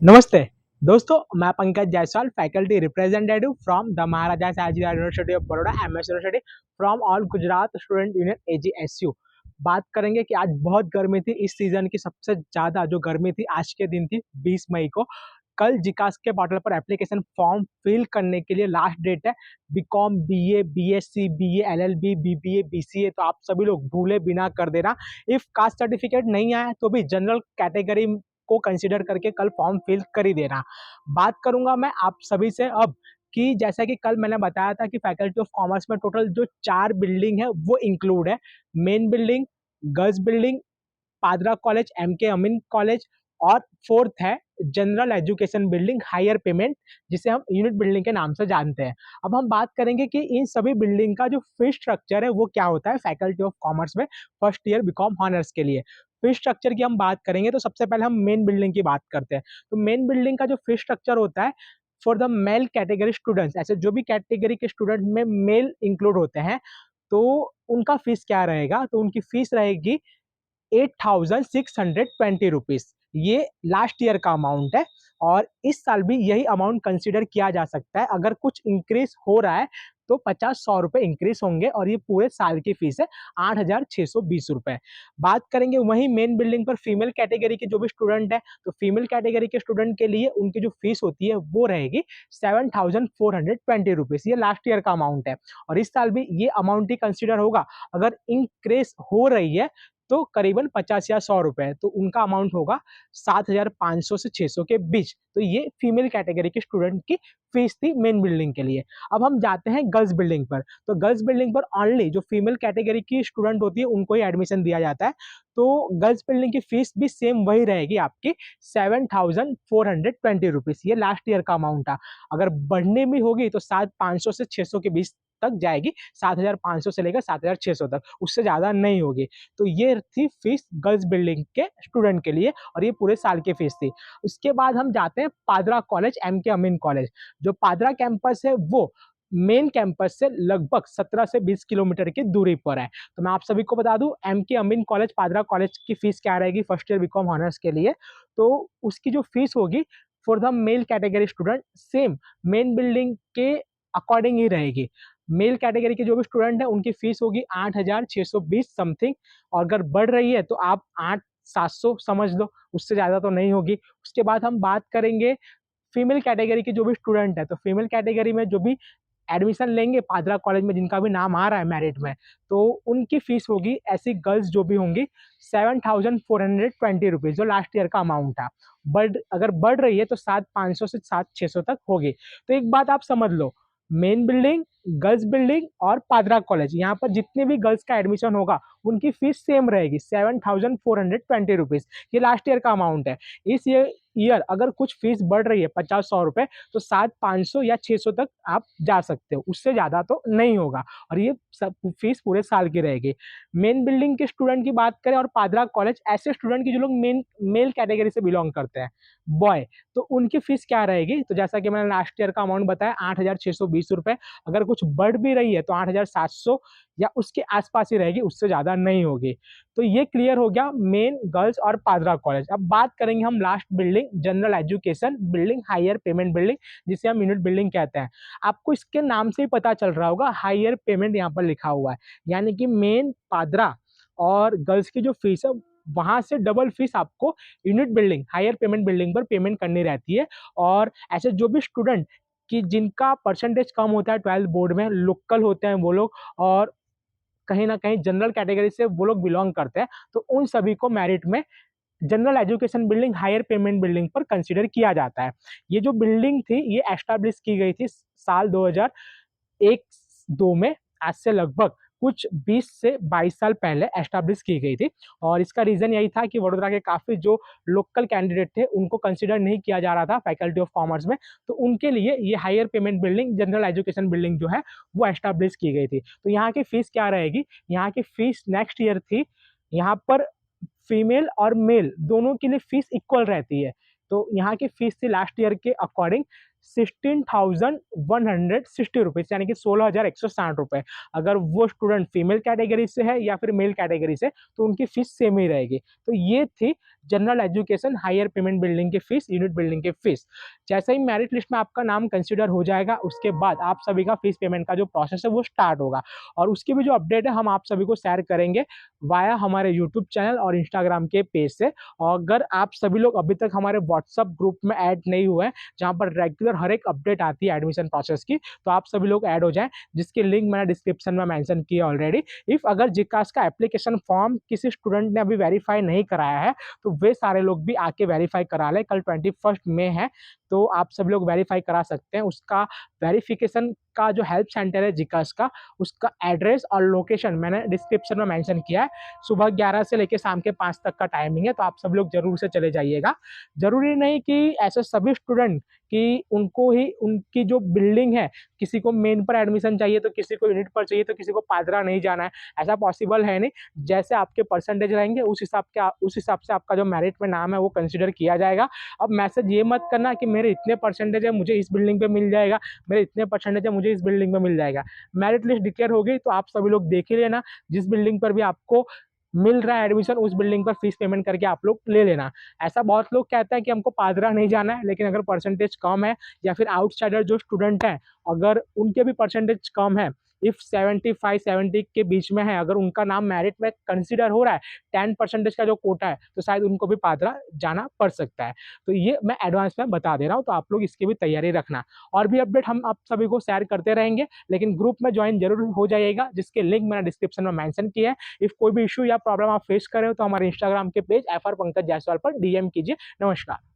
नमस्ते दोस्तों, मैं Pankaj Jaiswal, faculty representative from the Maharaja Sayajirao university of Baroda, MS university from all Gujarat student union एजीएसयू। बात करेंगे कि आज बहुत गर्मी थी। इस सीजन की सबसे ज़्यादा जो गर्मी थी आज के दिन थी 20 मई को। कल जिकास के पोर्टल पर एप्लीकेशन फॉर्म फिल करने के लिए लास्ट डेट है। BCom, BA, BSc, BA, LLB, BBA, BCA, तो आप सभी लोग भूले बिना कर देना। इफ कास्ट सर्टिफिकेट नहीं आया तो भी जनरल कैटेगरी को कंसीडर करके कल फॉर्म फिल कर ही देना। बात करूंगा मैं आप सभी से अब कि जैसा कि कल मैंने बताया था कि फैकल्टी ऑफ कॉमर्स में टोटल जो 4 बिल्डिंग है वो इंक्लूड है। Main building, girls building, Padra college, MK Amin college और फोर्थ है general education building higher payment, जिसे हम यूनिट बिल्डिंग के नाम से जानते हैं। अब हम बात करेंगे कि इन सभी बिल्डिंग का जो फीस स्ट्रक्चर है वो क्या होता है फैकल्टी ऑफ कॉमर्स में फर्स्ट ईयर बीकॉम ऑनर्स के लिए। फीस स्ट्रक्चर की हम बात करेंगे तो सबसे पहले हम मेन बिल्डिंग की बात करते हैं। तो मेन बिल्डिंग का जो फीस स्ट्रक्चर होता है for the male category students, ऐसे जो भी कैटेगरी के स्टूडेंट में मेल इंक्लूड होते हैं तो उनका फीस क्या रहेगा, तो उनकी फीस रहेगी 8,620 रुपीज। ये लास्ट ईयर का अमाउंट है और इस साल भी यही अमाउंट कंसिडर किया जा सकता है। अगर कुछ इंक्रीज हो रहा है तो 50-100 रुपए इंक्रीज होंगे और ये पूरे साल की फीस है 8,620 रुपए। बात करेंगे वहीं मेन बिल्डिंग पर फीमेल कैटेगरी के जो भी स्टूडेंट है, तो फीमेल कैटेगरी के स्टूडेंट के लिए उनकी जो फीस होती है वो रहेगी 7,420 रुपीज। ये लास्ट ईयर का अमाउंट है और इस साल भी ये अमाउंट ही कंसिडर होगा। अगर इंक्रीज हो रही है तो करीबन 50 या 100 रुपए, तो उनका अमाउंट होगा 7,500 से 600 के बीच। तो ये फीमेल कैटेगरी के स्टूडेंट की फीस थी मेन बिल्डिंग के लिए। अब हम जाते हैं गर्ल्स बिल्डिंग पर। तो गर्ल्स बिल्डिंग पर ओनली जो फीमेल कैटेगरी की स्टूडेंट होती है उनको ही एडमिशन दिया जाता है। तो गर्ल्स बिल्डिंग की फीस भी सेम वही रहेगी आपकी 7,420 रुपीज। ये लास्ट ईयर का अमाउंट था। अगर बढ़ने में होगी तो 7,500 से 600 के बीच तक जाएगी, 7,500 से लेकर 7,600 तक, उससे ज्यादा नहीं होगी। तो ये थी फीस गर्ल्स बिल्डिंग के स्टूडेंट के लिए और ये पूरे साल की फीस थी। उसके बाद हम जाते हैं पादरा कॉलेज, एमके अमीन कॉलेज। जो पादरा कैंपस है वो मेन कैंपस से लगभग 17 से 20 किलोमीटर की दूरी पर है। तो मैं आप सभी को बता दूं एमके अमीन कॉलेज पादरा कॉलेज की फीस क्या रहेगी फर्स्ट ईयर बीकॉम ऑनर्स के लिए। तो उसकी जो फीस होगी for the male category student same main building के अकॉर्डिंग ही रहेगी। मेल कैटेगरी के जो भी स्टूडेंट है उनकी फीस होगी 8,620 समथिंग, और अगर बढ़ रही है तो आप 8,700 समझ लो, उससे ज़्यादा तो नहीं होगी। उसके बाद हम बात करेंगे फीमेल कैटेगरी के जो भी स्टूडेंट है। तो फीमेल कैटेगरी में जो भी एडमिशन लेंगे पादरा कॉलेज में, जिनका भी नाम आ रहा है मेरिट में, तो उनकी फीस होगी ऐसी गर्ल्स जो भी होंगी 7,420 रुपीज, जो लास्ट ईयर का अमाउंट था। बट अगर बढ़ रही है तो 7,500 से 7,600 तक होगी। तो एक बात आप समझ लो, मेन बिल्डिंग, गर्ल्स बिल्डिंग और पादरा कॉलेज, यहाँ पर जितने भी गर्ल्स का एडमिशन होगा उनकी फीस सेम रहेगी 7,420 रुपीज। ये लास्ट ईयर का अमाउंट है। इस ईयर अगर कुछ फीस बढ़ रही है 50-100 रुपए तो 7,500 या 600 तक आप जा सकते हो, उससे ज्यादा तो नहीं होगा और ये सब फीस पूरे साल की रहेगी। मेन बिल्डिंग के स्टूडेंट की बात करें और पादरा कॉलेज, ऐसे स्टूडेंट की जो लोग मेल कैटेगरी से बिलोंग करते हैं, बॉय, तो उनकी फीस क्या रहेगी, तो जैसा कि मैंने लास्ट ईयर का अमाउंट बताया 8,620 रुपए। अगर कुछ बढ़ भी रही है तो 8,700 या उसके आसपास ही रहेगी, उससे ज्यादा नहीं होगी। तो ये क्लियर हो गया मेन, गर्ल्स और पादरा कॉलेज। अब बात करेंगे हम last building, general education building higher payment building, जिसे हम यूनिट बिल्डिंग कहते हैं। आपको इसके नाम से ही पता चल रहा होगा, हायर पेमेंट यहाँ पर लिखा हुआ है, यानी कि मेन, पादरा और गर्ल्स की जो फीस है वहां से डबल फीस आपको unit building higher payment building पर पेमेंट करनी रहती है। और ऐसे जो भी स्टूडेंट कि जिनका परसेंटेज कम होता है 12th बोर्ड में, लोकल होते हैं वो लोग, और कहीं ना कहीं जनरल कैटेगरी से वो लोग बिलोंग करते हैं, तो उन सभी को मेरिट में general education building higher payment building पर कंसीडर किया जाता है। ये जो बिल्डिंग थी ये एस्टैब्लिश की गई थी साल 2001-2 में, आज से लगभग कुछ 20 से 22 साल पहले एस्टैब्लिश की गई थी। और इसका रीजन यही था कि वडोदरा के काफी जो लोकल कैंडिडेट थे उनको कंसीडर नहीं किया जा रहा था फैकल्टी ऑफ कॉमर्स में, तो उनके लिए ये higher payment building general education building जो है वो एस्टैब्लिश की गई थी। तो यहाँ की फीस क्या रहेगी, यहाँ की फीस नेक्स्ट ईयर थी, यहाँ पर फीमेल और मेल दोनों के लिए फीस इक्वल रहती है। तो यहाँ की फीस थी लास्ट ईयर के अकॉर्डिंग 16,160 रुपीज़, यानी कि 16,160 रुपये। अगर वो स्टूडेंट फीमेल कैटेगरी से है या फिर मेल कैटेगरी से, तो उनकी फ़ीस सेम ही रहेगी। तो ये थी general education higher payment building की फ़ीस, यूनिट बिल्डिंग की फ़ीस। जैसे ही मेरिट लिस्ट में आपका नाम कंसीडर हो जाएगा, उसके बाद आप सभी का फ़ीस पेमेंट का जो प्रोसेस है वो स्टार्ट होगा, और उसकी भी जो अपडेट है हम आप सभी को शेयर करेंगे वाया हमारे यूट्यूब चैनल और इंस्टाग्राम के पेज से। और अगर आप सभी लोग अभी तक हमारे व्हाट्सएप ग्रुप में ऐड नहीं हुए हैं, जहाँ पर रेगुलर हर एक अपडेट आती है एडमिशन प्रोसेस की, तो आप सभी लोग ऐड हो जाएँ, जिसकी लिंक मैंने डिस्क्रिप्शन में मेंशन की है ऑलरेडी। इफ अगर जिकास का एप्लीकेशन फॉर्म किसी स्टूडेंट ने अभी वेरीफाई नहीं कराया है, तो वे सारे लोग भी आके वेरीफाई करा लें। कल 21 मई है, तो आप सब लोग वेरीफाई करा सकते हैं। उसका वेरिफिकेशन का जो हेल्प सेंटर है जिकास का, उसका एड्रेस और लोकेशन मैंने डिस्क्रिप्शन में मेंशन किया है। सुबह 11 से लेकर शाम के 5 तक का टाइमिंग है, तो आप सब लोग जरूर से चले जाइएगा। जरूरी नहीं कि ऐसे सभी स्टूडेंट कि उनको ही उनकी जो बिल्डिंग है, किसी को मेन पर एडमिशन चाहिए, तो किसी को यूनिट पर चाहिए, तो किसी को पादरा नहीं जाना है, ऐसा पॉसिबल है नहीं। जैसे आपके परसेंटेज रहेंगे उस हिसाब से आपका जो मेरिट में नाम है वो कंसिडर किया जाएगा। अब मैसेज ये मत करना कि मेरे इतने परसेंटेज है मुझे इस बिल्डिंग पे मिल जाएगा, मेरे इतने परसेंटेज है मुझे इस बिल्डिंग पे मिल जाएगा। मेरिट लिस्ट डिक्लेयर हो गई तो आप सभी लोग देख ही लेना, जिस बिल्डिंग पर भी आपको मिल रहा है एडमिशन, उस बिल्डिंग पर फीस पेमेंट करके आप लोग ले लेना। ऐसा बहुत लोग कहते हैं कि हमको पादरा नहीं जाना है, लेकिन अगर परसेंटेज कम है या फिर आउटसाइडर जो स्टूडेंट हैं, अगर उनके भी परसेंटेज कम है, इफ 75-70 के बीच में है, अगर उनका नाम मेरिट में कंसिडर हो रहा है, 10% का जो कोटा है, तो शायद उनको भी पादरा जाना पड़ सकता है। तो ये मैं एडवांस में बता दे रहा हूँ, तो आप लोग इसकी भी तैयारी रखना। और भी अपडेट हम आप सभी को शेयर करते रहेंगे, लेकिन ग्रुप में ज्वाइन जरूर हो जाइएगा, जिसके लिंक मैंने डिस्क्रिप्शन में मेंशन किया है। इफ कोई भी इशू या प्रॉब्लम आप फेस कर रहे हो, तो हमारे इंस्टाग्राम के पेज FR पंकज जायसवाल पर DM कीजिए। नमस्कार।